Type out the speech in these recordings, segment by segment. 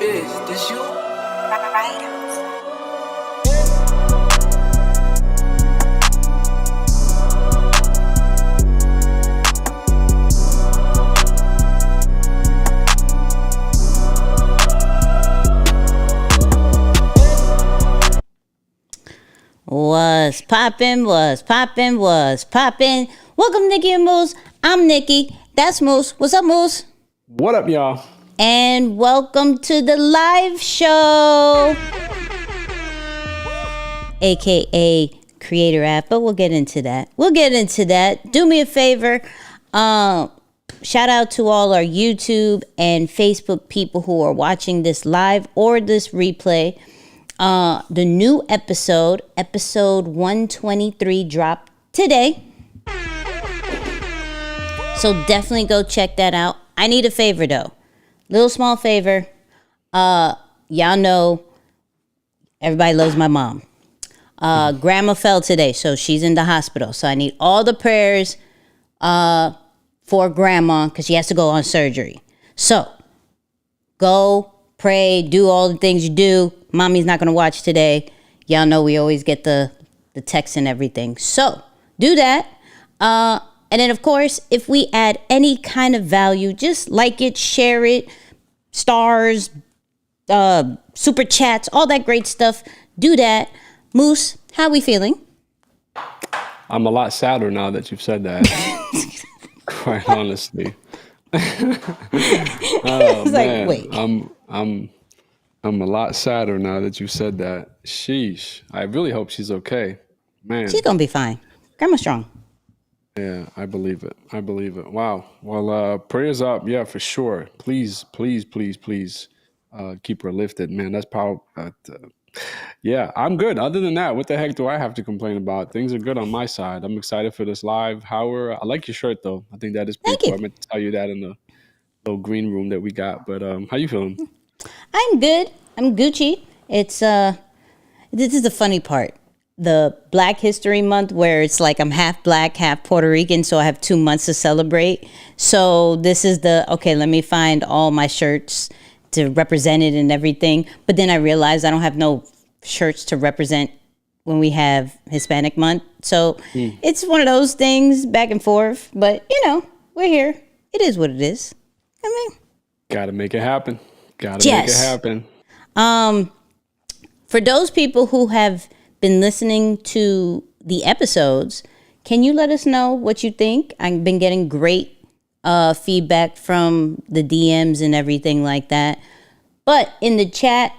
Is this you? Was poppin', was poppin', was poppin'. Welcome, Nikki and Moose. I'm Nikki. That's Moose. What's up, Moose? What up, y'all? And welcome to the live show, aka Creator App. But we'll get into that. Do me a favor. Shout out to all our YouTube and Facebook people who are watching this live or this replay. The new episode 123, dropped today. So definitely go check that out. I need a favor though. Little small favor. Y'all know everybody loves my mom. Grandma fell today, so she's in the hospital. So I need all the prayers for grandma because she has to go on surgery. So go pray, do all the things you do. Mommy's not going to watch today. Y'all know we always get the text and everything. So do that. And then, of course, if we add any kind of value, just like it, share it, stars, super chats, all that great stuff. Do that. Moose, how we feeling? I'm a lot sadder now that you've said that. Quite honestly. It's like, wait. I'm a lot sadder now that you said that. Sheesh. I really hope she's okay. Man. She's going to be fine. Grandma's strong. Yeah, I believe it. Wow. Well, prayers up. Yeah, for sure. Please, keep her lifted, man. That's powerful. Yeah, I'm good. Other than that, what the heck do I have to complain about? Things are good on my side. I'm excited for this live. I like your shirt, though. I think that is pretty cool. I meant to tell you that in the little green room that we got. But how you feeling? I'm good. I'm Gucci. It's this is the funny part. The Black History Month, where it's like I'm half black, half Puerto Rican, so I have 2 months to celebrate. So this is okay, let me find all my shirts to represent it and everything. But then I realized I don't have no shirts to represent when we have Hispanic Month. So it's one of those things back and forth. But, we're here. It is what it is. I mean, gotta make it happen. Make it happen. For those people who have been listening to the episodes, can you let us know what you think? I've been getting great feedback from the DMs and everything like that. But in the chat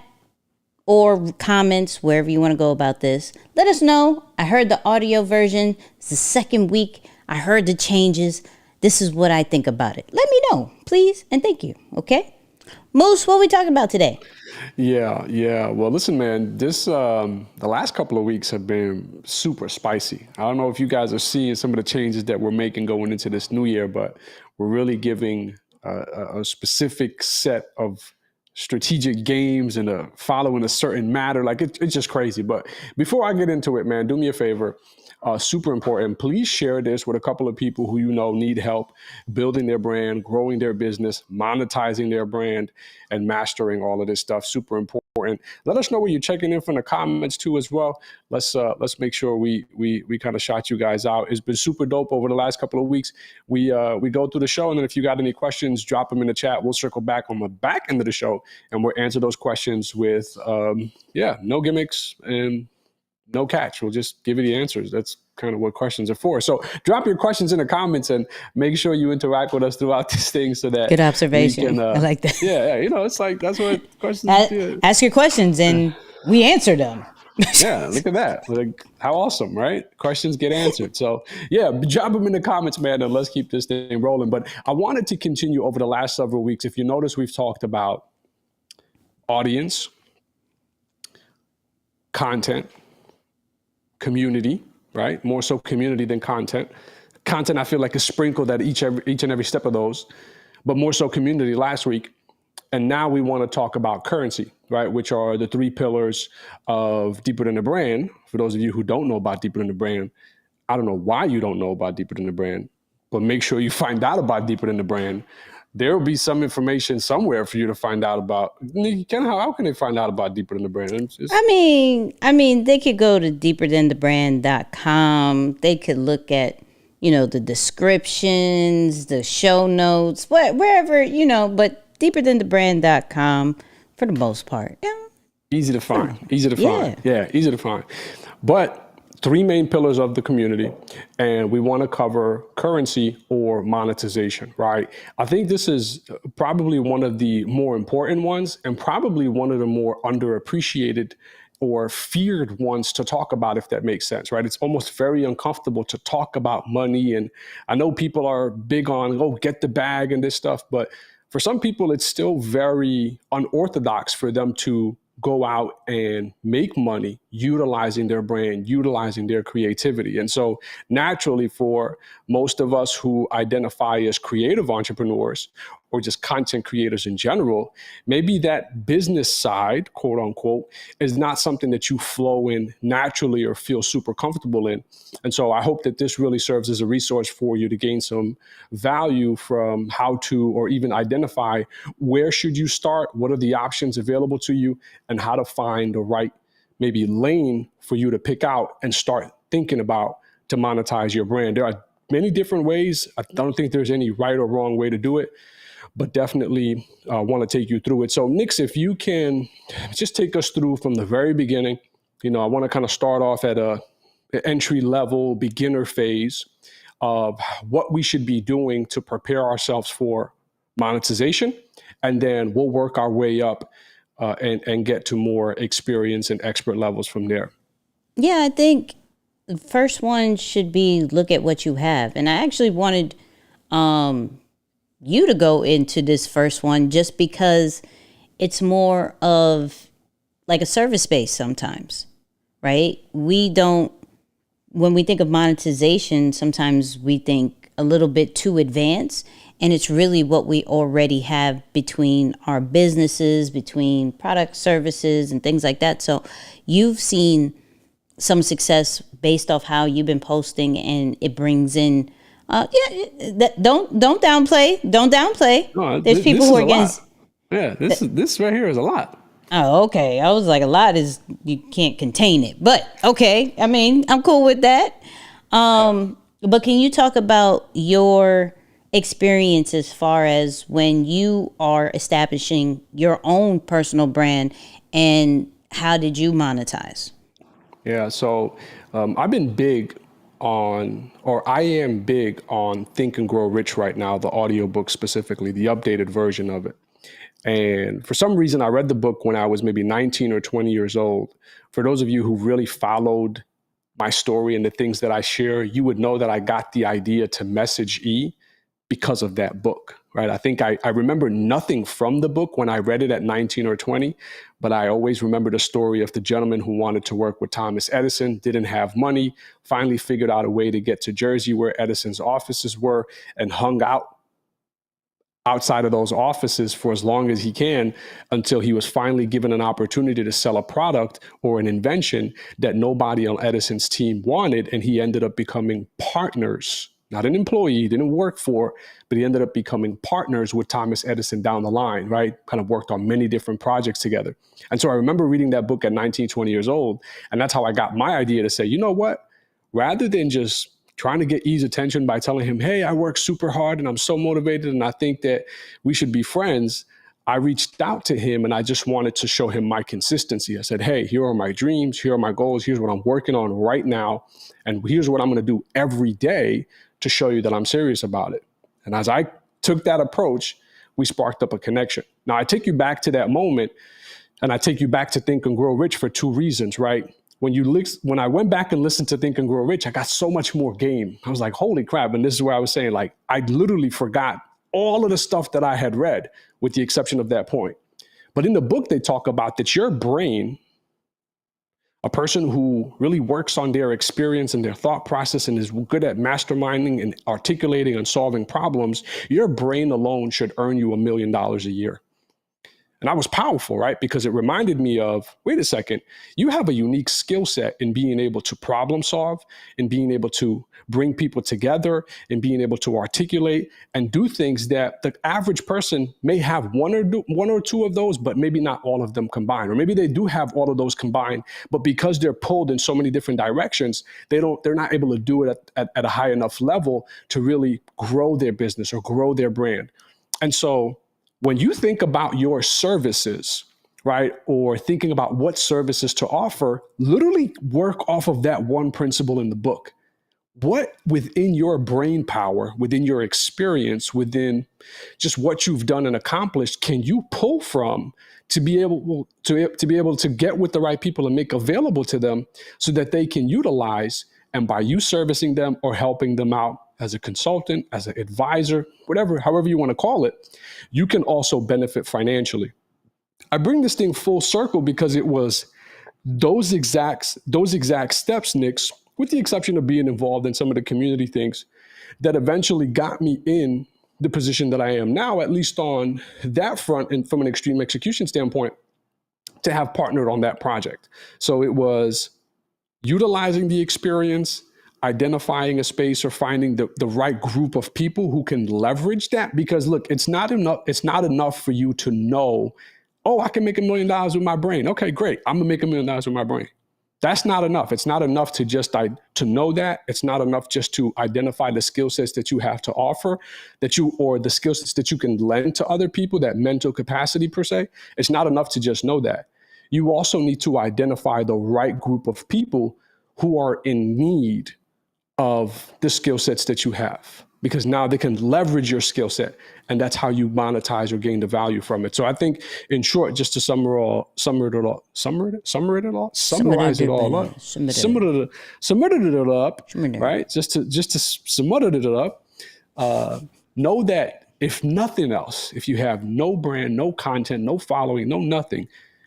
or comments, wherever you want to go about this, let us know. I heard the audio version. It's the second week. I heard the changes. This is what I think about it. Let me know, please, and thank you, okay? Moose, what are we talking about today? Yeah. Well, listen, man, the last couple of weeks have been super spicy. I don't know if you guys are seeing some of the changes that we're making going into this new year, but we're really giving a specific set of strategic games and following a certain matter. Like it's just crazy. But before I get into it, man, do me a favor. Super important. Please share this with a couple of people who need help building their brand, growing their business, monetizing their brand, and mastering all of this stuff. Super important. Let us know where you're checking in from the comments too as well. Let's make sure we kind of shout you guys out. It's been super dope over the last couple of weeks. We go through the show, and then if you got any questions, drop them in the chat. We'll circle back on the back end of the show, and we'll answer those questions with no gimmicks and no catch. We'll just give you the answers. That's kind of what questions are for. So drop your questions in the comments and make sure you interact with us throughout this thing so that good observation. I like that. Yeah, it's like that's what questions ask your questions and we answer them. Yeah, look at that. Like, how awesome, right? Questions get answered. So yeah, drop them in the comments, man, and let's keep this thing rolling. But I wanted to continue over the last several weeks. If you notice, we've talked about audience, content, community, right? More so community than content. Content, I feel like, is sprinkled at each and every step of those, but more so community last week. And now we want to talk about currency, right? Which are the 3 pillars of Deeper Than the Brand. For those of you who don't know about Deeper Than the Brand, I don't know why you don't know about Deeper Than the Brand, but make sure you find out about Deeper Than the Brand there will be some information somewhere for you to find out about. How can they find out about Deeper Than the Brand? I mean, they could go to deeperthanthebrand.com. They could look at, the descriptions, the show notes, wherever, but deeperthanthebrand.com for the most part. Yeah. Easy to find. Easy to find. Yeah, easy to find. But 3 main pillars of the community, and we want to cover currency or monetization, right? I think this is probably one of the more important ones and probably one of the more underappreciated or feared ones to talk about, if that makes sense, right? It's almost very uncomfortable to talk about money. And I know people are big on, get the bag and this stuff, but for some people, it's still very unorthodox for them to go out and make money utilizing their brand, utilizing their creativity. And so naturally, for most of us who identify as creative entrepreneurs or just content creators in general, maybe that business side, quote unquote, is not something that you flow in naturally or feel super comfortable in. And so I hope that this really serves as a resource for you to gain some value from how to, or even identify where should you start, what are the options available to you, and how to find the right maybe lane for you to pick out and start thinking about to monetize your brand. There are many different ways. I don't think there's any right or wrong way to do it, but definitely want to take you through it. So Nix, if you can just take us through from the very beginning. I want to kind of start off at an entry level beginner phase of what we should be doing to prepare ourselves for monetization. And then we'll work our way up and get to more experience and expert levels from there. Yeah, I think the first one should be look at what you have. And I actually wanted you to go into this first one just because it's more of like a service base sometimes, right? When we think of monetization, sometimes we think a little bit too advanced. And it's really what we already have between our businesses, between product services and things like that. So you've seen some success based off how you've been posting, and it brings in, don't downplay. No, There's people who are against. Yeah, this right here is a lot. Oh, okay. I was like, a lot is, you can't contain it. But okay, I mean, I'm cool with that. But can you talk about your experience as far as when you are establishing your own personal brand, and how did you monetize? Yeah, so I've been big on, or I am big on Think and Grow Rich right now, the audiobook specifically, the updated version of it. And for some reason, I read the book when I was maybe 19 or 20 years old. For those of you who really followed my story and the things that I share, you would know that I got the idea to message E because of that book, right? I think I remember nothing from the book when I read it at 19 or 20, but I always remember the story of the gentleman who wanted to work with Thomas Edison, didn't have money, finally figured out a way to get to Jersey where Edison's offices were, and hung out outside of those offices for as long as he can until he was finally given an opportunity to sell a product or an invention that nobody on Edison's team wanted. And he ended up becoming partners, not an employee, he didn't work for, but he ended up becoming partners with Thomas Edison down the line, right? Kind of worked on many different projects together. And so I remember reading that book at 19, 20 years old. And that's how I got my idea to say, you know what, rather than just trying to get E's attention by telling him, hey, I work super hard and I'm so motivated and I think that we should be friends, I reached out to him and I just wanted to show him my consistency. I said, hey, here are my dreams, here are my goals, here's what I'm working on right now, and here's what I'm going to do every day to show you that I'm serious about it. And as I took that approach, we sparked up a connection. Now, I take you back to that moment, and I take you back to Think and Grow Rich for 2 reasons, right? When I went back and listened to Think and Grow Rich, I got so much more game. I was like, holy crap. And this is where I was saying, like, I literally forgot all of the stuff that I had read, with the exception of that point. But in the book, they talk about that your brain, a person who really works on their experience and their thought process and is good at masterminding and articulating and solving problems, your brain alone should earn you $1 million a year. And that was powerful, right? Because it reminded me of, wait a second, you have a unique skill set in being able to problem solve, in being able to bring people together, in being able to articulate and do things that the average person may have one or two of those, but maybe not all of them combined. Or maybe they do have all of those combined, but because they're pulled in so many different directions, they're not able to do it at a high enough level to really grow their business or grow their brand. And so when you think about your services, right, or thinking about what services to offer, literally work off of that one principle in the book. What within your brain power, within your experience, within just what you've done and accomplished, can you pull from to be able to get with the right people and make available to them so that they can utilize, and by you servicing them or helping them out as a consultant, as an advisor, whatever, however you want to call it, you can also benefit financially. I bring this thing full circle because it was those exact steps, Nix, with the exception of being involved in some of the community things, that eventually got me in the position that I am now, at least on that front and from an extreme execution standpoint, to have partnered on that project. So it was utilizing the experience, identifying a space or finding the right group of people who can leverage that. Because look, it's not enough for you to know, oh, I can make $1 million with my brain. Okay, great. I'm gonna make $1 million with my brain. That's not enough. It's not enough to just to know that. It's not enough just to identify the skill sets that you have to offer, or the skill sets that you can lend to other people, that mental capacity per se. It's not enough to just know that. You also need to identify the right group of people who are in need of the skill sets that you have, because now they can leverage your skill set, and that's how you monetize or gain the value from it. So I think, in short, just to summarize it all up, right? Just to summarize it up, know that if nothing else, if you have no brand, no content, no following, no nothing,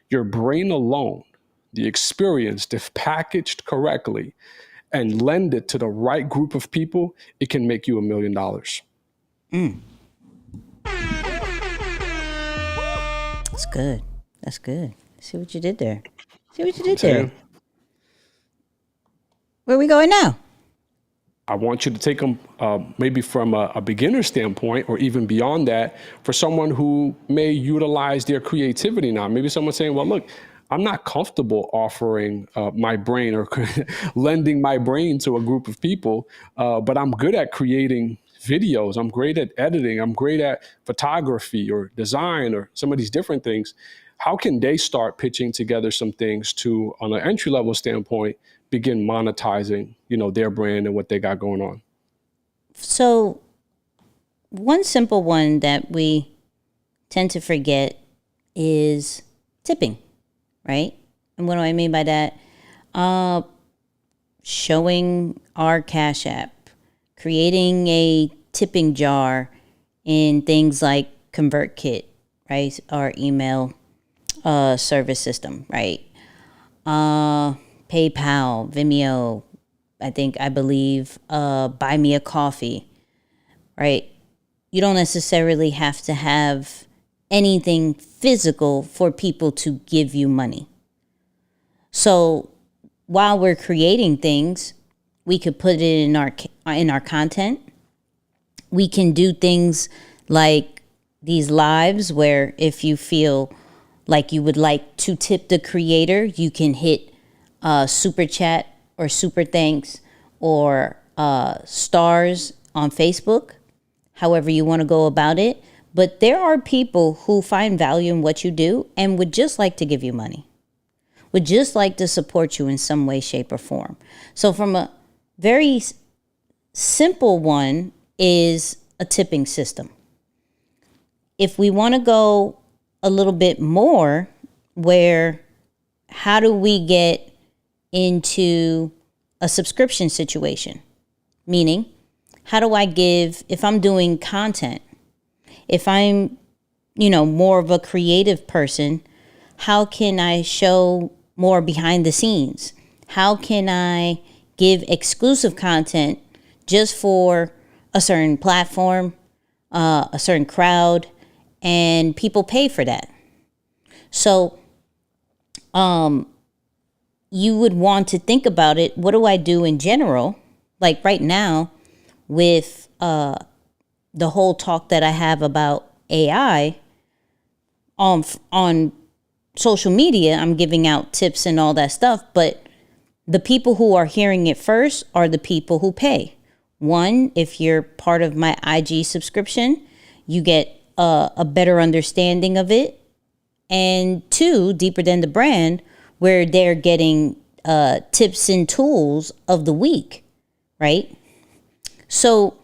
your brain alone, the experience, if packaged correctly, and lend it to the right group of people, it can make you $1 million. That's good. That's good. See what you did there. Where are we going now? I want you to take them maybe from a beginner standpoint, or even beyond that, for someone who may utilize their creativity now. Maybe someone's saying, well, look, I'm not comfortable offering my brain or lending my brain to a group of people, but I'm good at creating videos. I'm great at editing. I'm great at photography or design or some of these different things. How can they start pitching together some things to, on an entry-level standpoint, begin monetizing, their brand and what they got going on? So one simple one that we tend to forget is tipping. Right? And what do I mean by that? Showing our Cash App, creating a tipping jar in things like ConvertKit, right? Our email service system, right? PayPal, Vimeo, I believe, Buy Me a Coffee, right? You don't necessarily have to have anything physical for people to give you money. So while we're creating things, we could put it in our content. We can do things like these lives where if you feel like you would like to tip the creator, you can hit super chat or super thanks or stars on Facebook, however you want to go about it. But there are people who find value in what you do and would just like to give you money, would just like to support you in some way, shape, or form. So from a very simple one is a tipping system. If we want to go a little bit more, how do we get into a subscription situation? Meaning, how do I give, if I'm doing content, if I'm, more of a creative person, how can I show more behind the scenes? How can I give exclusive content just for a certain platform, a certain crowd, and people pay for that? So you would want to think about it. What do I do in general? Like right now with the whole talk that I have about AI on social media, I'm giving out tips and all that stuff, but the people who are hearing it first are the people who pay. One, if you're part of my IG subscription, you get a better understanding of it. And two, deeper than the brand, where they're getting tips and tools of the week, right? So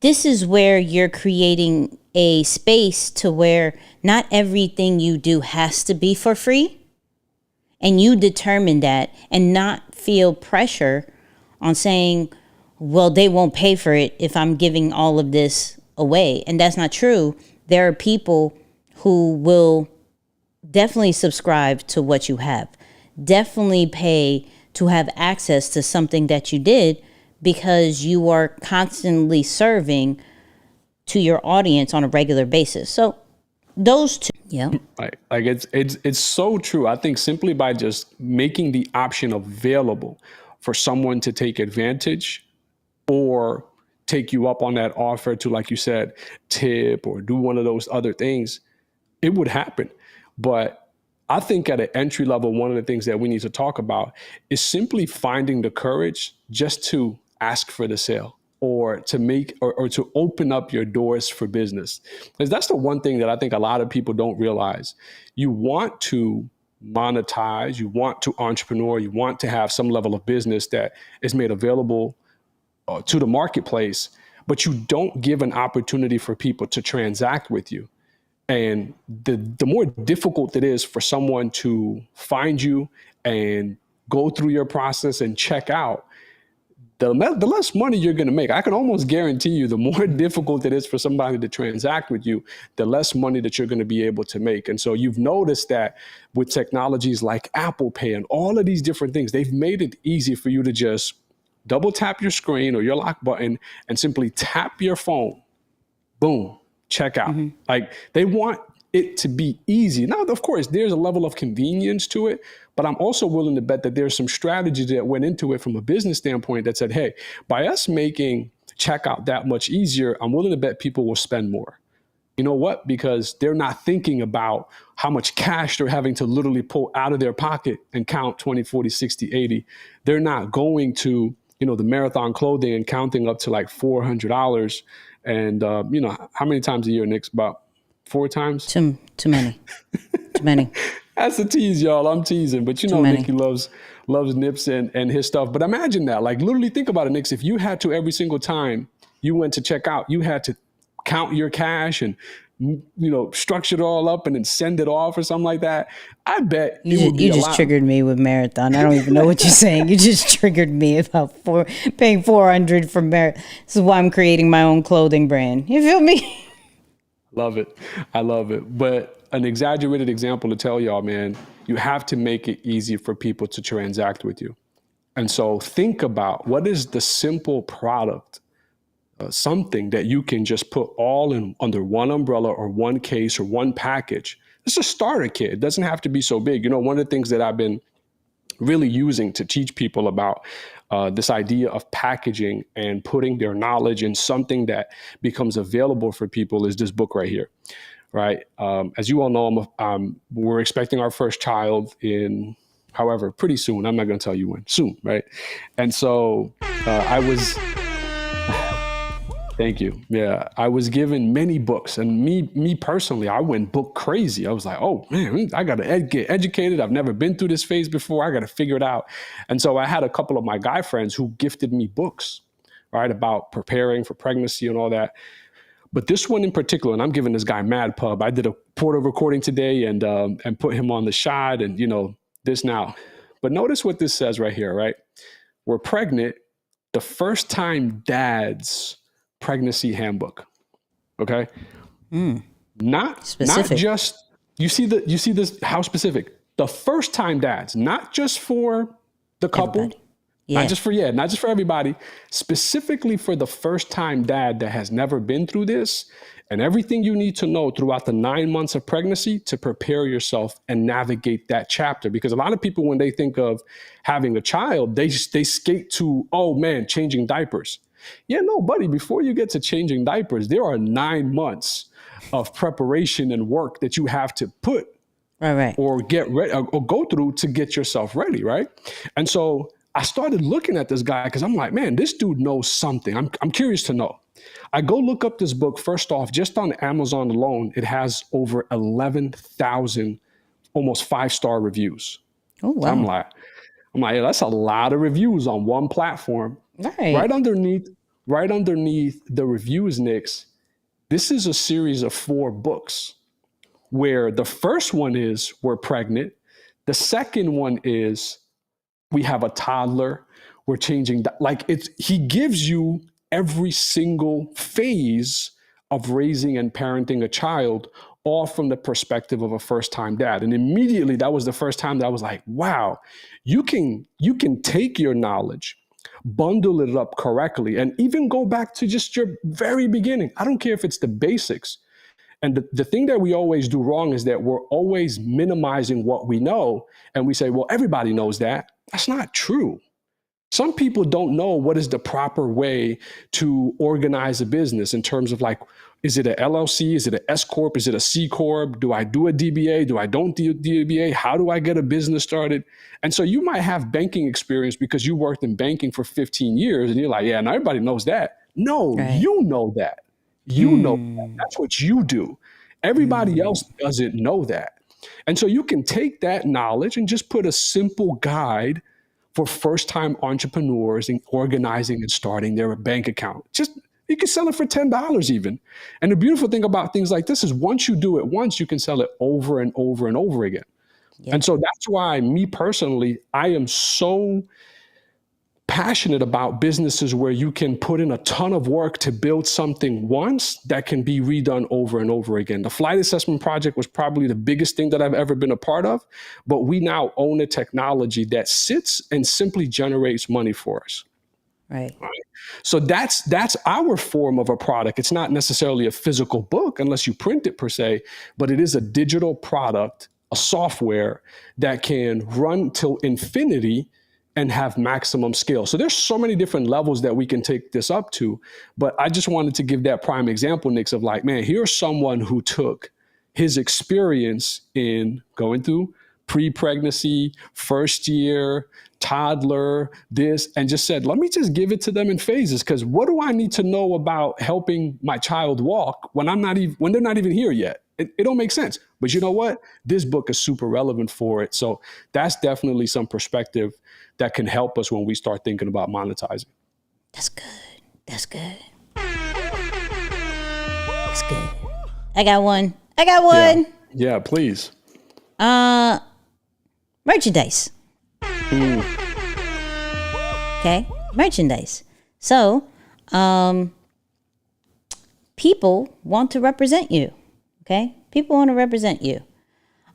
this is where you're creating a space to where not everything you do has to be for free. And you determine that and not feel pressure on saying, well, they won't pay for it if I'm giving all of this away. And that's not true. There are people who will definitely subscribe to what you have, definitely pay to have access to something that you did because you are constantly serving to your audience on a regular basis. So those two. Yeah. Like it's so true. I think simply by just making the option available for someone to take advantage or take you up on that offer to, like you said, tip or do one of those other things, it would happen. But I think at an entry level, one of the things that we need to talk about is simply finding the courage just to ask for the sale or to make or to open up your doors for business. Because that's the one thing that I think a lot of people don't realize. You want to monetize, you want to entrepreneur, you want to have some level of business that is made available to the marketplace, but you don't give an opportunity for people to transact with you. And the more difficult it is for someone to find you and go through your process and check out, the less money you're going to make. I can almost guarantee you the more difficult it is for somebody to transact with you, the less money that you're going to be able to make. And so you've noticed that with technologies like Apple Pay and all of these different things, they've made it easy for you to just double tap your screen or your lock button and simply tap your phone. Boom, check out. Mm-hmm. Like they want it to be easy. Now, of course, there's a level of convenience to it, but I'm also willing to bet that there's some strategy that went into it from a business standpoint that said, hey, by us making checkout that much easier, I'm willing to bet people will spend more. You know what? Because they're not thinking about how much cash they're having to literally pull out of their pocket and count 20, 40, 60, 80. They're not going to, the Marathon Clothing and counting up to like $400. And, how many times a year, Nick's about 4 times? Too many. Too many. That's a tease, y'all. I'm teasing. But Nicky loves Nips and his stuff. But imagine that. Like literally think about it, Nick. If you had to every single time you went to check out, you had to count your cash and structure it all up and then send it off or something like that, I bet you just triggered me with Marathon. I don't even know what you're saying. You just triggered me about paying $400 for Marathon. This is why I'm creating my own clothing brand. You feel me? Love it. I love it. But an exaggerated example to tell y'all, man, you have to make it easy for people to transact with you. And so think about what is the simple product, something that you can just put all in under one umbrella or one case or one package. It's a starter kit. It doesn't have to be so big. One of the things that I've been really using to teach people about this idea of packaging and putting their knowledge in something that becomes available for people is this book right here, right? As you all know, we're expecting our first child in, however, pretty soon. I'm not going to tell you when. Soon, right? And so I was... Thank you. Yeah, I was given many books, and me personally, I went book crazy. I was like, oh man, I got to get educated. I've never been through this phase before. I got to figure it out. And so I had a couple of my guy friends who gifted me books, right, about preparing for pregnancy and all that. But this one in particular, and I'm giving this guy mad pub. I did a portal recording today and put him on the shot and this now. But notice what this says right here, right? We're pregnant. The first time dads pregnancy handbook. Okay. Not just, you see this, how specific, the first time dads, not just for the couple, Yeah. Not just for everybody, specifically for the first time dad that has never been through this, and everything you need to know throughout the 9 months of pregnancy to prepare yourself and navigate that chapter. Because a lot of people, when they think of having a child, they skate to, oh man, changing diapers. Yeah, no, buddy, before you get to changing diapers, there are 9 months of preparation and work that you have to put Right. or get ready or go through to get yourself ready, right? And so I started looking at this guy because I'm like, man, this dude knows something. I'm curious to know. I go look up this book. First off, just on Amazon alone, it has over 11,000 almost 5-star reviews. Oh, wow. I'm like, yeah, that's a lot of reviews on one platform. Right. Right underneath the reviews, Nix, this is a series of 4 books where the first one is we're pregnant. The second one is we have a toddler. We're changing. He gives you every single phase of raising and parenting a child, all from the perspective of a first-time dad. And immediately, that was the first time that I was like, wow, you can take your knowledge, bundle it up correctly, and even go back to just your very beginning. I don't care if it's the basics. And the thing that we always do wrong is that we're always minimizing what we know. And we say, well, everybody knows that. That's not true. Some people don't know what is the proper way to organize a business in terms of like, is it an LLC? Is it an S Corp? Is it a C Corp? Do I do a DBA? Do I don't do a DBA? How do I get a business started? And so you might have banking experience because you worked in banking for 15 years and you're like, yeah, and everybody knows that. No, right. You know that. You know that. That's what you do. Everybody else doesn't know that. And so you can take that knowledge and just put a simple guide for first-time entrepreneurs in organizing and starting their bank account. You can sell it for $10 even. And the beautiful thing about things like this is once you do it once, you can sell it over and over and over again. Yeah. And so that's why me personally, I am so passionate about businesses where you can put in a ton of work to build something once that can be redone over and over again. The flight assessment project was probably the biggest thing that I've ever been a part of, but we now own a technology that sits and simply generates money for us. Right. So that's our form of a product. It's not necessarily a physical book unless you print it per se, but it is a digital product, a software that can run till infinity and have maximum scale. So there's so many different levels that we can take this up to. But I just wanted to give that prime example, Nix, of like, man, here's someone who took his experience in going through pre-pregnancy, first year, toddler, this, and just said, let me just give it to them in phases. Because what do I need to know about helping my child walk when they're not even here yet? It don't make sense. But you know what? This book is super relevant for it. So that's definitely some perspective that can help us when we start thinking about monetizing. That's good. That's good. That's good. I got one. Yeah, please. Merchandise. Okay, merchandise. So, people want to represent you. Okay, people want to represent you.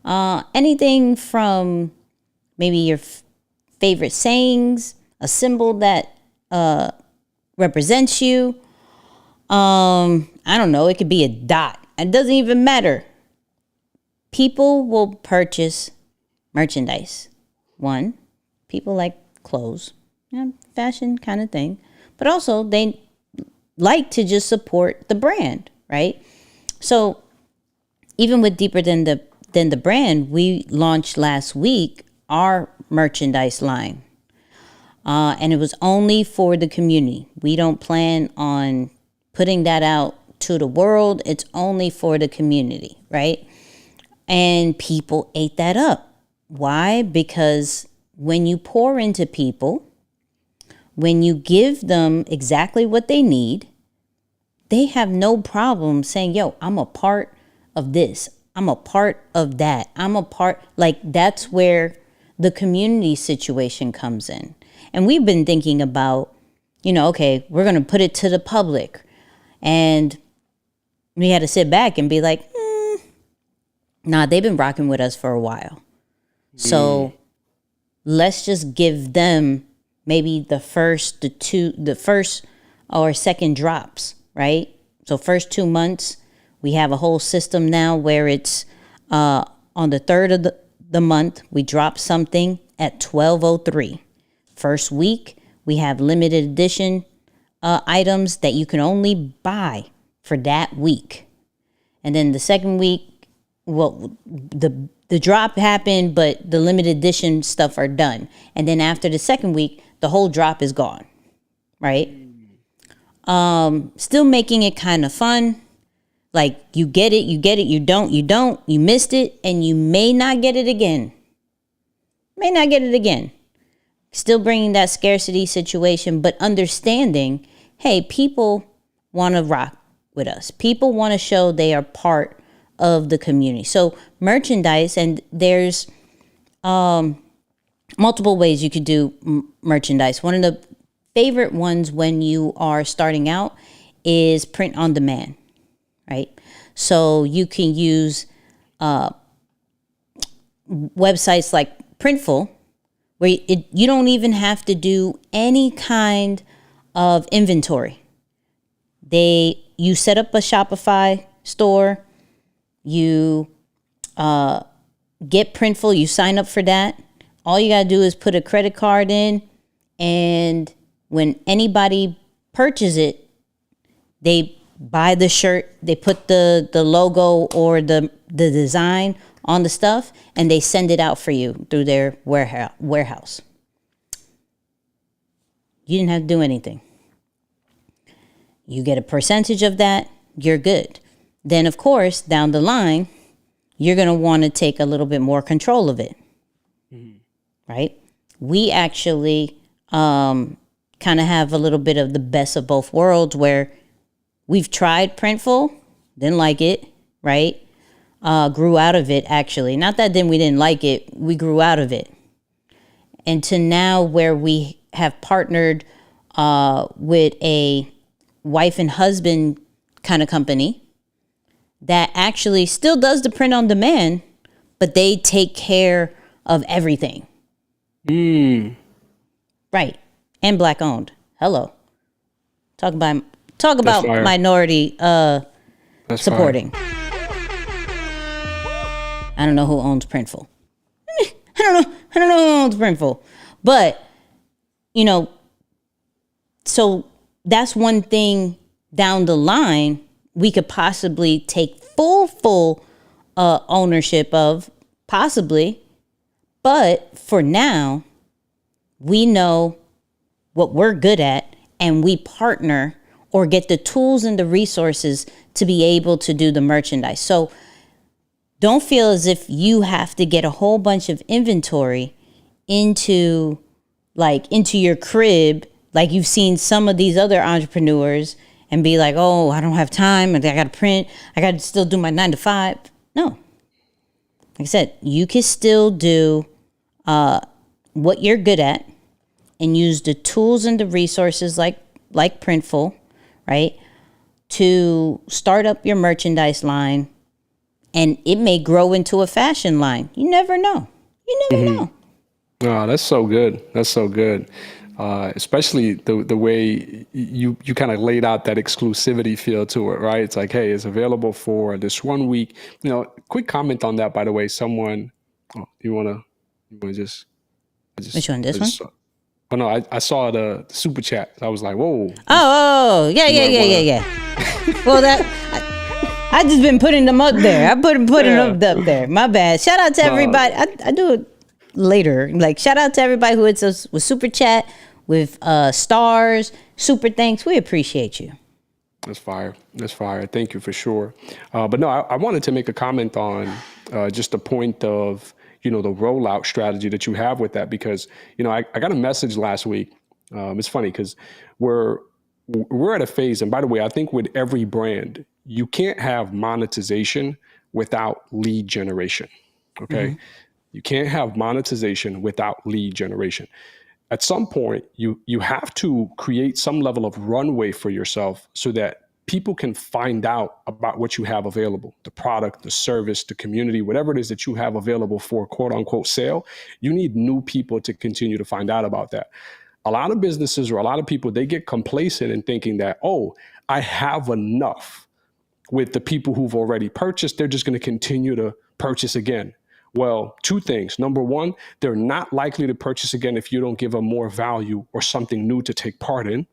Anything from maybe your favorite sayings, a symbol that represents you. I don't know. It could be a dot. It doesn't even matter. People will purchase merchandise. One, people like clothes, fashion kind of thing, but also they like to just support the brand, right? So even with Deeper Than the Brand, we launched last week our merchandise line. And it was only for the community. We don't plan on putting that out to the world. It's only for the community, right? And people ate that up. Why? Because when you pour into people, when you give them exactly what they need, they have no problem saying, yo, I'm a part of this. I'm a part of that. That's where the community situation comes in. And we've been thinking about, okay, we're going to put it to the public. And we had to sit back and be like, nah, they've been rocking with us for a while. So let's just give them maybe the first or second drops, right? So first 2 months, we have a whole system now where it's on the third of the month, we drop something at 12:03. First week, we have limited edition items that you can only buy for that week. And then the second week, well, the drop happened, but the limited edition stuff are done. And then after the second week, the whole drop is gone, right? Still making it kind of fun. Like you get it, you don't, you missed it, and you may not get it again. Still bringing that scarcity situation, but understanding, hey, people want to rock with us. People want to show they are part of the community. So merchandise, and there's multiple ways you could do merchandise. One of the favorite ones when you are starting out is print on demand, right? So you can use websites like Printful, where you don't even have to do any kind of inventory. You set up a Shopify store, you get Printful, you sign up for that. All you gotta do is put a credit card in, and when anybody purchases it, they buy the shirt, they put the logo or the design on the stuff, and they send it out for you through their warehouse. You didn't have to do anything. You get a percentage of that, you're good. Then, of course, down the line, you're going to want to take a little bit more control of it, right? We actually kind of have a little bit of the best of both worlds, where we've tried Printful, didn't like it, right? Grew out of it, actually. Not that then we didn't like it, we grew out of it. And to now where we have partnered with a wife and husband kind of company that actually still does the print on demand, but they take care of everything. Right. And Black owned. Hello. Talk about minority supporting. Fire. I don't know who owns Printful. I don't know who owns Printful. But, so that's one thing down the line we could possibly take full ownership of, possibly. But for now, we know what we're good at, and we partner or get the tools and the resources to be able to do the merchandise. So don't feel as if you have to get a whole bunch of inventory into your crib, like you've seen some of these other entrepreneurs, and be like, oh, I don't have time, and I got to print, I got to still do my 9 to 5. No. Like I said, you can still do what you're good at and use the tools and the resources like Printful, right, to start up your merchandise line, and it may grow into a fashion line. You never know. Know. Oh, that's so good. That's so good. Especially the way you kind of laid out that exclusivity feel to it, right? It's like, hey, it's available for this 1 week. Quick comment on that, by the way. Someone, you wanna just Which one? This one? Oh no, I saw the super chat. I was like, whoa. Oh, yeah. Well, I just been putting them up there. I putting them up there. My bad. Shout out to everybody. I do it later. Like, shout out to everybody who hits us with super chat, with stars, super thanks. We appreciate you. That's fire. Thank you for sure. But no, I wanted to make a comment on just the point of, the rollout strategy that you have with that, because, I got a message last week. It's funny because we're at a phase, and by the way, I think with every brand, you can't have monetization without lead generation. Okay. Mm-hmm. You can't have monetization without lead generation. At some point, you have to create some level of runway for yourself so that people can find out about what you have available, the product, the service, the community, whatever it is that you have available for quote unquote sale. You need new people to continue to find out about that. A lot of businesses or a lot of people, they get complacent in thinking that, oh, I have enough with the people who've already purchased. They're just going to continue to purchase again. Well, two things. Number one, they're not likely to purchase again if you don't give them more value or something new to take part in,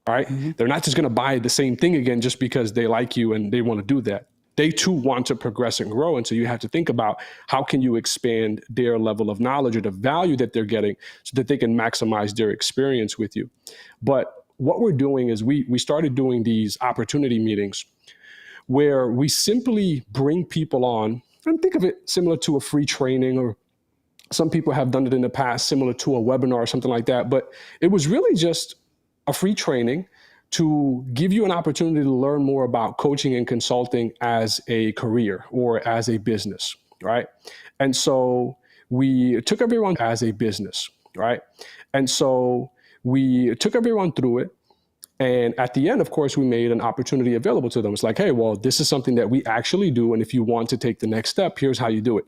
right? They're not just going to buy the same thing again just because they like you and they want to do that. They too want to progress and grow. And so you have to think about how can you expand their level of knowledge or the value that they're getting so that they can maximize their experience with you. But what we're doing is we started doing these opportunity meetings where we simply bring people on, and think of it similar to a free training, or some people have done it in the past, similar to a webinar or something like that. But it was really just a free training to give you an opportunity to learn more about coaching and consulting as a career or as a business, right? And so we took everyone as a business, right? And so we took everyone through it. And at the end, of course, we made an opportunity available to them. It's like, hey, well, this is something that we actually do. And if you want to take the next step, here's how you do it.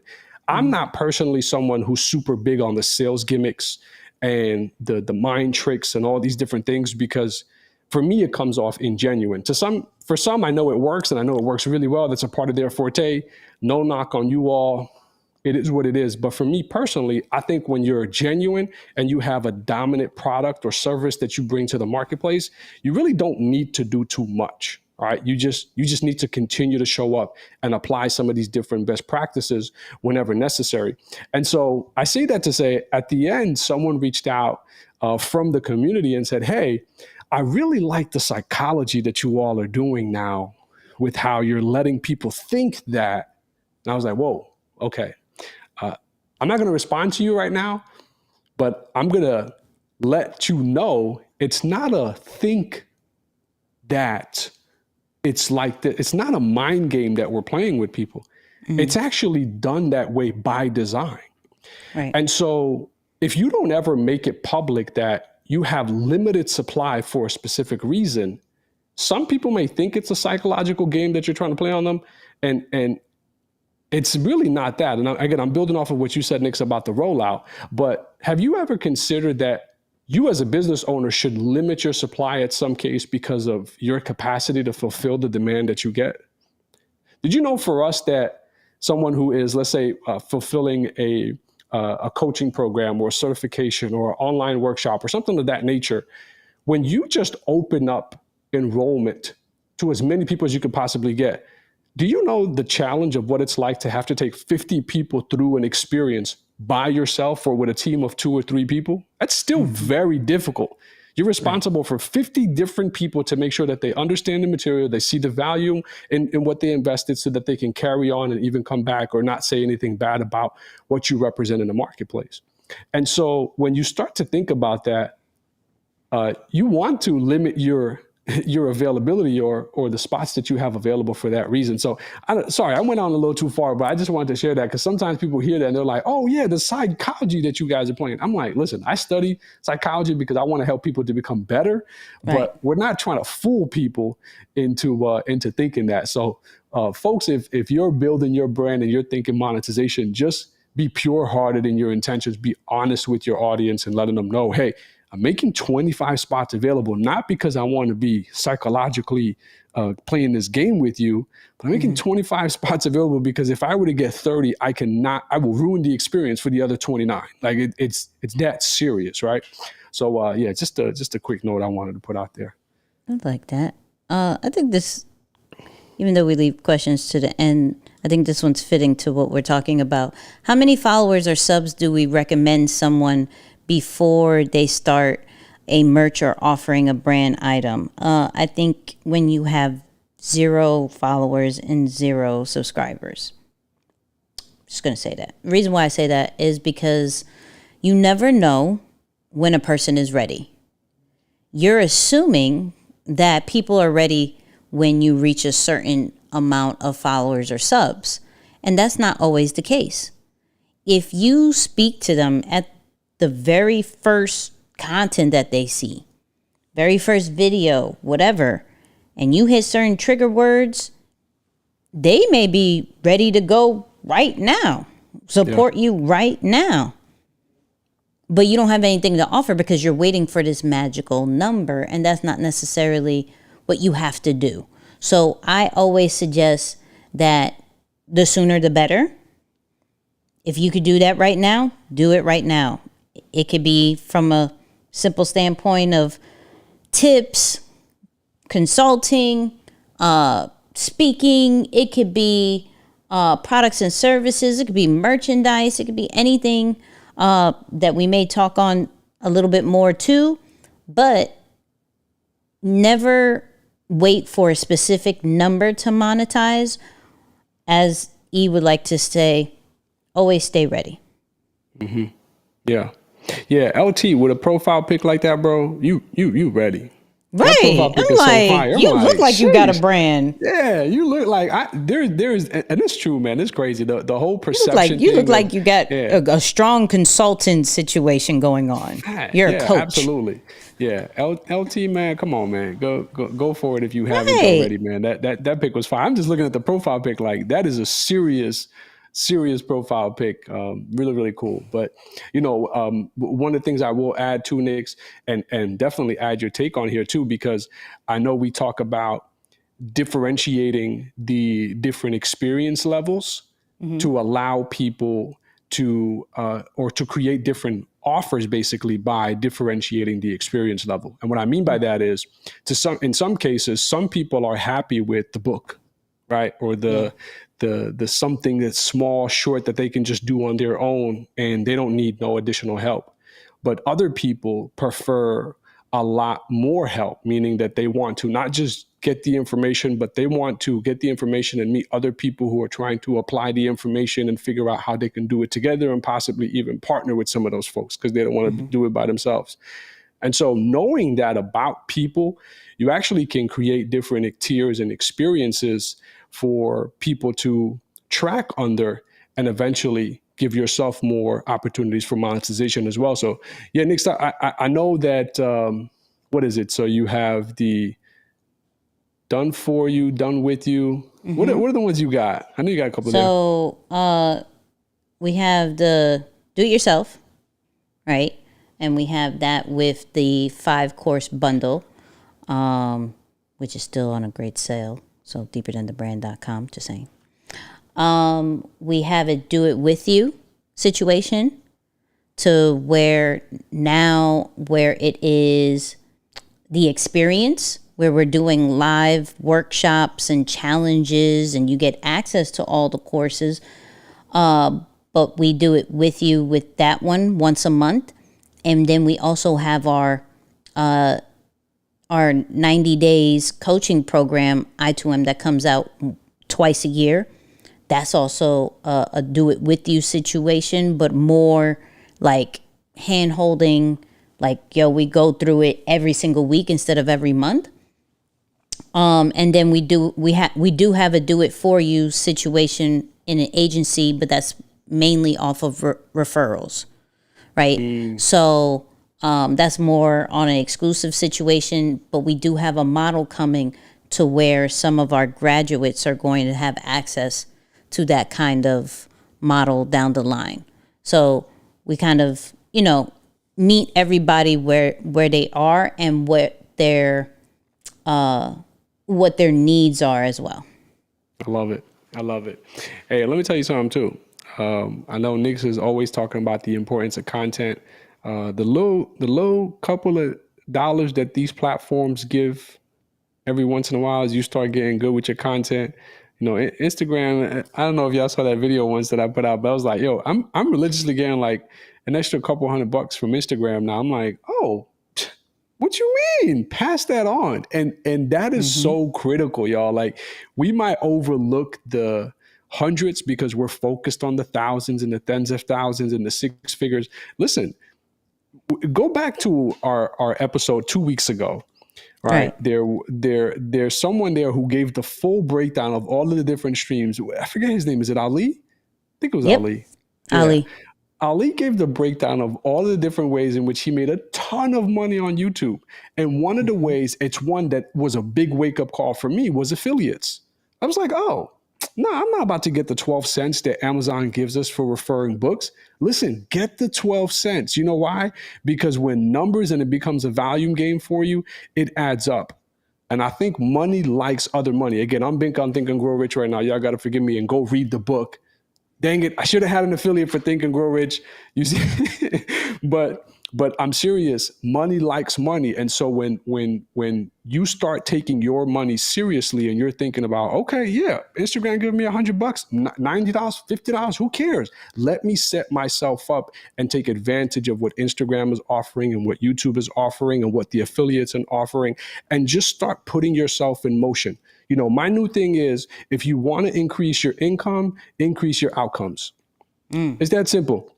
I'm not personally someone who's super big on the sales gimmicks and the mind tricks and all these different things, because for me, it comes off ingenuine. For some, I know it works, and I know it works really well. That's a part of their forte. No knock on you all. It is what it is. But for me personally, I think when you're genuine and you have a dominant product or service that you bring to the marketplace, you really don't need to do too much. All right. You just need to continue to show up and apply some of these different best practices whenever necessary. And so I say that to say, at the end, someone reached out from the community and said, hey, I really like the psychology that you all are doing now with how you're letting people think that. And I was like, whoa, okay. I'm not going to respond to you right now, but I'm going to let you know it's not a think that it's like that. It's not a mind game that we're playing with people. It's actually done that way by design. Right. And so if you don't ever make it public that you have limited supply for a specific reason, some people may think it's a psychological game that you're trying to play on them. And it's really not that. And again, I'm building off of what you said, Nix, about the rollout. But have you ever considered that you as a business owner should limit your supply at some case because of your capacity to fulfill the demand that you get? Did you know for us that someone who is, let's say, fulfilling a coaching program or a certification or an online workshop or something of that nature, when you just open up enrollment to as many people as you could possibly get, do you know the challenge of what it's like to have to take 50 people through an experience by yourself or with a team of 2 or 3 people? That's still very difficult. You're responsible for 50 different people to make sure that they understand the material, they see the value in what they invested so that they can carry on and even come back or not say anything bad about what you represent in the marketplace. And so when you start to think about that, you want to limit your availability or the spots that you have available for that reason. So sorry, I went on a little too far, but I just wanted to share that because sometimes people hear that and they're like, oh yeah, the psychology that you guys are playing. I'm like, listen, I study psychology because I want to help people to become better, but we're not trying to fool people into thinking that. So folks, if you're building your brand and you're thinking monetization, just be pure-hearted in your intentions, be honest with your audience and letting them know, hey, I'm making 25 spots available, not because I want to be psychologically playing this game with you, but I'm making 25 spots available because if I were to get 30, I will ruin the experience for the other 29. Like it's that serious, right? So yeah, just a quick note I wanted to put out there. I like that. I think this, even though we leave questions to the end, I think this one's fitting to what we're talking about. How many followers or subs do we recommend someone before they start a merch or offering a brand item? I think when you have 0 followers and 0 subscribers. Just going to say that. The reason why I say that is because you never know when a person is ready. You're assuming that people are ready when you reach a certain amount of followers or subs. And that's not always the case. If you speak to them at the very first content that they see, very first video, whatever, and you hit certain trigger words, they may be ready to go right now, support you right now. but you don't have anything to offer because you're waiting for this magical number, and that's not necessarily what you have to do. So I always suggest that the sooner the better. If you could do that right now, do it right now. It could be from a simple standpoint of tips, consulting, speaking. It could be products and services. It could be merchandise. It could be anything that we may talk on a little bit more too. But never wait for a specific number to monetize. As E would like to say, always stay ready. Yeah. Yeah. LT, with a profile pic like that, bro, you ready. That Right. profile pic I'm is so like, fire. I'm you look like you got a sheesh. brand. Yeah, you look like there's and it's true, man. It's crazy. The whole perception You look thing like of- you got yeah. a strong consultant situation going on. You're a Yeah, coach. absolutely. Yeah, LT, man, come on, man, go for it if you haven't Right. already, man. That pic was fire. I'm just looking at the profile pic, like that is a serious profile pic. Really, really cool. But one of the things I will add to Nix, and definitely add your take on here too, because I know we talk about differentiating the different experience levels to allow people to or to create different offers basically by differentiating the experience level. And what I mean by that is in some cases, some people are happy with the book, right? Or the something that's small, short that they can just do on their own and they don't need no additional help. But other people prefer a lot more help, meaning that they want to not just get the information, but they want to get the information and meet other people who are trying to apply the information and figure out how they can do it together and possibly even partner with some of those folks because they don't want to do it by themselves. And so knowing that about people, you actually can create different tiers and experiences for people to track under and eventually give yourself more opportunities for monetization as well. So yeah, Nick, I know that, what is it? So you have the done for you, done with you. What are the ones you got? I know you got a couple there. So we have the do it yourself, right? And we have that with the 5-course bundle, which is still on a great sale. So deeperthanthebrand.com, just saying. We have a do it with you situation to where it is the experience where we're doing live workshops and challenges and you get access to all the courses. But we do it with you with that one once a month. And then we also have our 90 days coaching program, I2M, that comes out twice a year. That's also a do it with you situation, but more like hand holding, like, we go through it every single week instead of every month. And then we do have a do it for you situation in an agency, but that's mainly off of referrals, right? So that's more on an exclusive situation, but we do have a model coming to where some of our graduates are going to have access to that kind of model down the line. So we kind of, meet everybody where they are and what their needs are as well. I love it. Hey, let me tell you something too. I know Nix is always talking about the importance of content. The low couple of dollars that these platforms give every once in a while as you start getting good with your content. Instagram, I don't know if y'all saw that video once that I put out, but I was like, I'm religiously getting like an extra couple $100 from Instagram now. I'm like, oh, what you mean? Pass that on. And that is so critical, y'all. Like, we might overlook the hundreds because we're focused on the thousands and the tens of thousands and the six figures. Listen, go back to our episode 2 weeks ago. Right. There's someone there who gave the full breakdown of all of the different streams. I forget his name. Is it Ali? I think it was Ali. Yeah. Ali. Ali gave the breakdown of all of the different ways in which he made a ton of money on YouTube. And one of the ways, it's one that was a big wake up call for me, was affiliates. I was like, oh, no, I'm not about to get the 12 cents that Amazon gives us for referring books. Listen, get the 12 cents. You know why? Because when numbers and it becomes a volume game for you, it adds up. And I think money likes other money. Again, I'm big on Think and Grow Rich right now. Y'all got to forgive me and go read the book. Dang it, I should have had an affiliate for Think and Grow Rich. You see, but I'm serious. Money likes money, and so when you start taking your money seriously, and you're thinking about, okay, yeah, Instagram giving me $100, $90, $50, who cares? Let me set myself up and take advantage of what Instagram is offering and what YouTube is offering and what the affiliates are offering, and just start putting yourself in motion. You know, my new thing is, if you want to increase your income, increase your outcomes. It's that simple.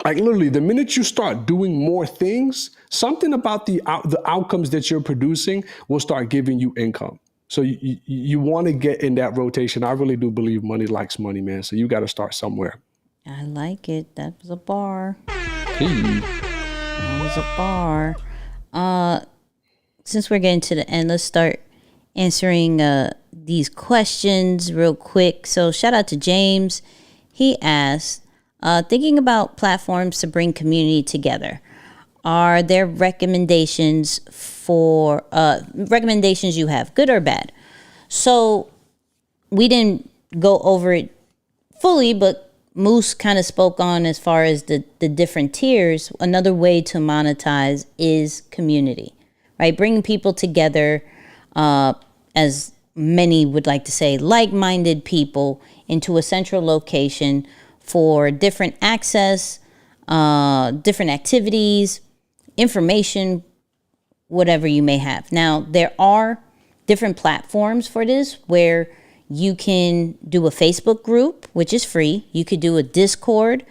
Like literally, the minute you start doing more things, something about the outcomes that you're producing will start giving you income. So you want to get in that rotation. I really do believe money likes money, man. So you got to start somewhere. I like it. That was a bar. Hey. That was a bar. Since we're getting to the end, let's start answering these questions real quick. So shout out to James. He asked, thinking about platforms to bring community together, are there recommendations for recommendations you have, good or bad? So we didn't go over it fully, but Moose kind of spoke on as far as the different tiers. Another way to monetize is community, right? Bringing people together, as many would like to say, like-minded people into a central location for different access, different activities, information, whatever you may have. Now, there are different platforms for this where you can do a Facebook group, which is free. You could do a Discord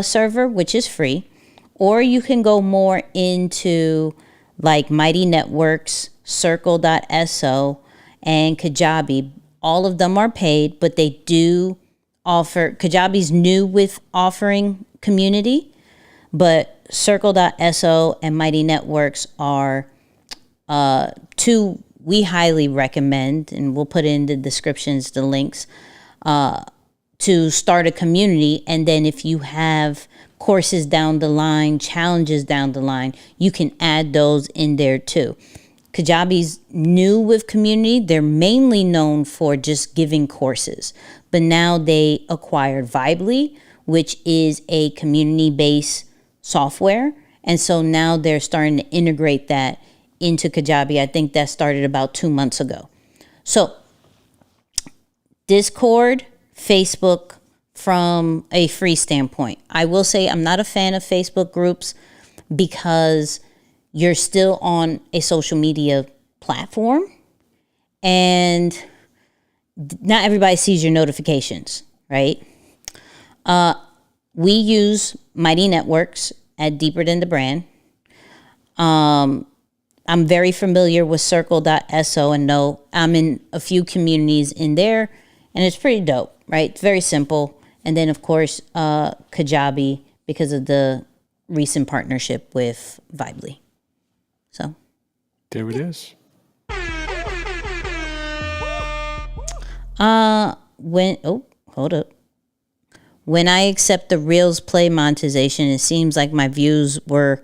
server, which is free. Or you can go more into like Mighty Networks, Circle.so, and Kajabi. All of them are paid, but they do offer, Kajabi's new with offering community, but Circle.so and Mighty Networks are two we highly recommend, and we'll put in the descriptions the links to start a community. And then if you have courses down the line, challenges down the line, you can add those in there too. Kajabi's new with community. They're mainly known for just giving courses, but now they acquired Vibely, which is a community-based software. And so now they're starting to integrate that into Kajabi. I think that started about 2 months ago. So Discord, Facebook, from a free standpoint. I will say I'm not a fan of Facebook groups because you're still on a social media platform and not everybody sees your notifications, right? We use Mighty Networks at Deeper Than the Brand. I'm very familiar with Circle.so and know I'm in a few communities in there, and it's pretty dope, right? It's very simple. And then, of course, Kajabi, because of the recent partnership with Vibely. So there it is. Hold up. When I accept the Reels Play monetization, it seems like my views were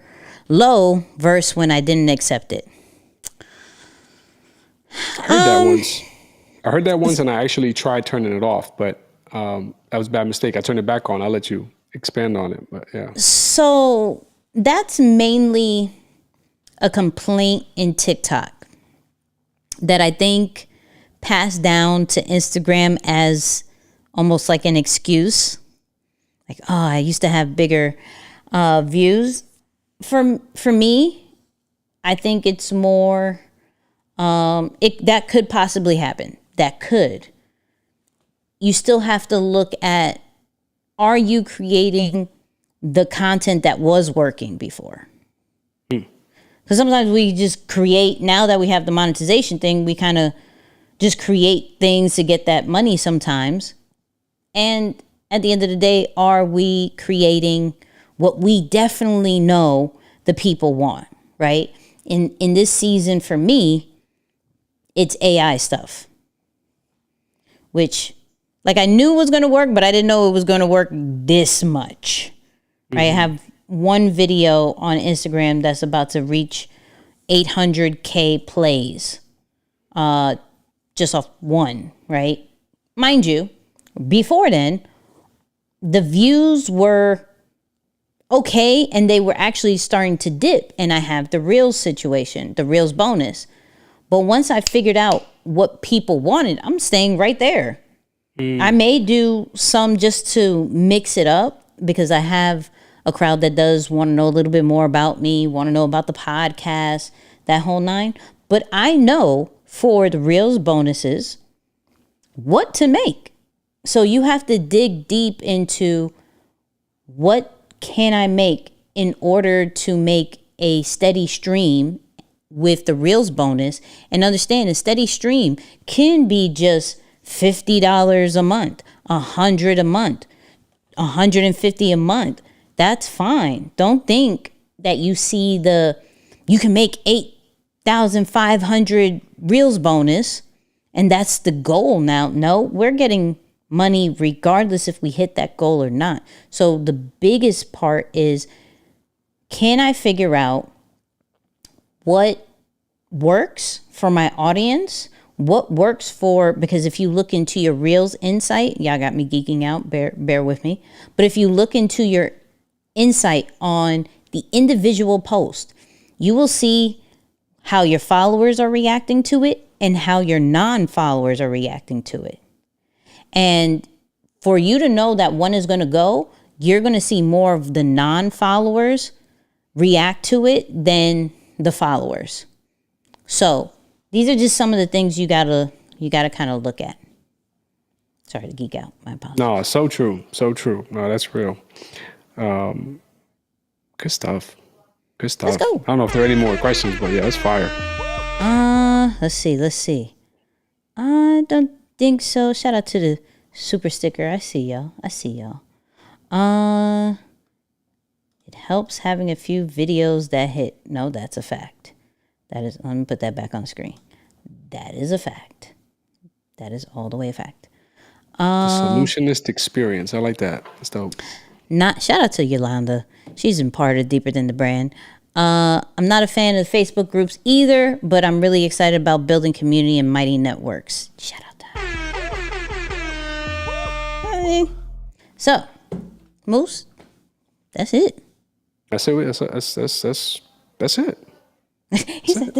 low versus when I didn't accept it. I heard that once and I actually tried turning it off, but that was a bad mistake. I turned it back on. I'll let you expand on it, but yeah. So that's mainly a complaint in TikTok that I think passed down to Instagram as almost like an excuse. Like, oh, I used to have bigger views. For me, I think it's more, that could possibly happen. That could. You still have to look at, are you creating the content that was working before? Because sometimes we just create, now that we have the monetization thing, we kind of just create things to get that money sometimes. And at the end of the day, are we creating what we definitely know the people want, right? In this season, for me, it's AI stuff, which Like I knew it was going to work, but I didn't know it was going to work this much. Right? I have one video on Instagram that's about to reach 800K plays. Just off one, right? Mind you, before then, the views were okay, and they were actually starting to dip. And I have the Reels situation, the Reels bonus. But once I figured out what people wanted, I'm staying right there. I may do some just to mix it up because I have a crowd that does want to know a little bit more about me, want to know about the podcast, that whole nine. But I know for the Reels bonuses what to make. So you have to dig deep into what can I make in order to make a steady stream with the Reels bonus, and understand a steady stream can be just $50 a month, $100 a month, $150 a month. That's fine. Don't think that you see you can make 8,500 Reels bonus and that's the goal now. No, we're getting money regardless if we hit that goal or not. So the biggest part is, can I figure out what works for my audience? What works for, because if you look into your Reels insight, y'all got me geeking out, bear with me. But if you look into your insight on the individual post, you will see how your followers are reacting to it and how your non-followers are reacting to it. And for you to know that one is going to go, you're going to see more of the non-followers react to it than the followers. So these are just some of the things you gotta kind of look at. Sorry to geek out. My apologies. No, so true. So true. No, that's real. Good stuff. Good stuff. Let's go. I don't know if there are any more questions, but yeah, it's fire. Let's see. I don't think so. Shout out to the super sticker. I see y'all. It helps having a few videos that hit. No, that's a fact. Let me put that back on the screen. That is a fact. That is all the way a fact. The solutionist experience. I like that. That's dope. Shout out to Yolanda. She's imparted deeper than the brand. I'm not a fan of Facebook groups either, but I'm really excited about building community and mighty networks. Shout out to her. Hey. So, Moose, that's it. That's it. That's it. He said,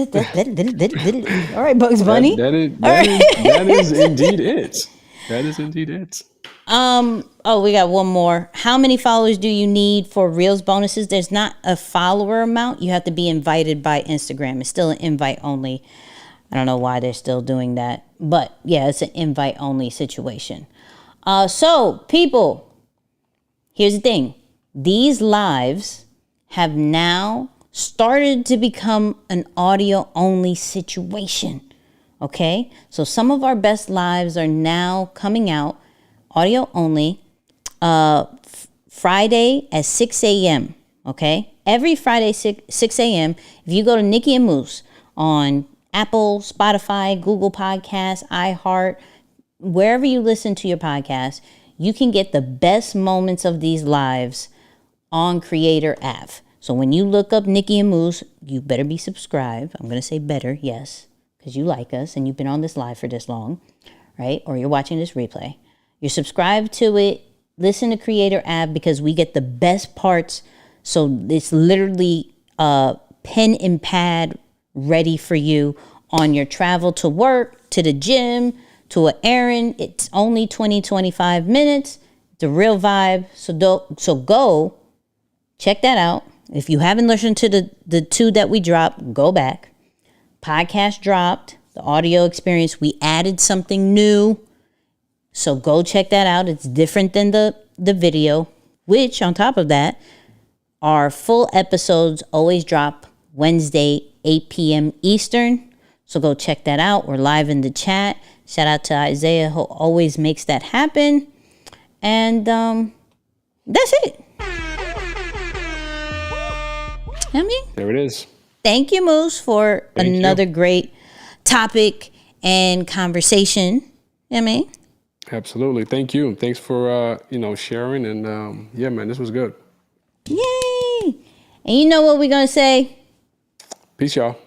all right, Bugs Bunny. That is indeed it. That is indeed it. We got one more. How many followers do you need for Reels bonuses? There's not a follower amount. You have to be invited by Instagram. It's still an invite only. I don't know why they're still doing that, but yeah, it's an invite only situation. So people, here's the thing. These lives have now started to become an audio only situation. Okay. So some of our best lives are now coming out audio only, Friday at 6 a.m. Okay. Every Friday, 6 a.m. If you go to Nikki and Moose on Apple, Spotify, Google Podcasts, iHeart, wherever you listen to your podcast, you can get the best moments of these lives on Creator app. So when you look up Nikki and Moose, you better be subscribed. I'm going to say better, yes, because you like us and you've been on this live for this long, right? Or you're watching this replay. You're subscribed to it. Listen to Creator app because we get the best parts. So it's literally pen and pad ready for you on your travel to work, to the gym, to an errand. It's only 20-25 minutes. It's a real vibe. So go check that out. If you haven't listened to the two that we dropped, go back. Podcast dropped, the audio experience. We added something new. So go check that out. It's different than the video, which on top of that, our full episodes always drop Wednesday, 8 p.m. Eastern. So go check that out. We're live in the chat. Shout out to Isaiah who always makes that happen. And that's it. I mean, there it is. Thank you, Moose, for another great topic and conversation. I mean, Absolutely. Thank you. Thanks for sharing. And yeah, man, this was good. Yay! And you know what we're gonna say? Peace, y'all.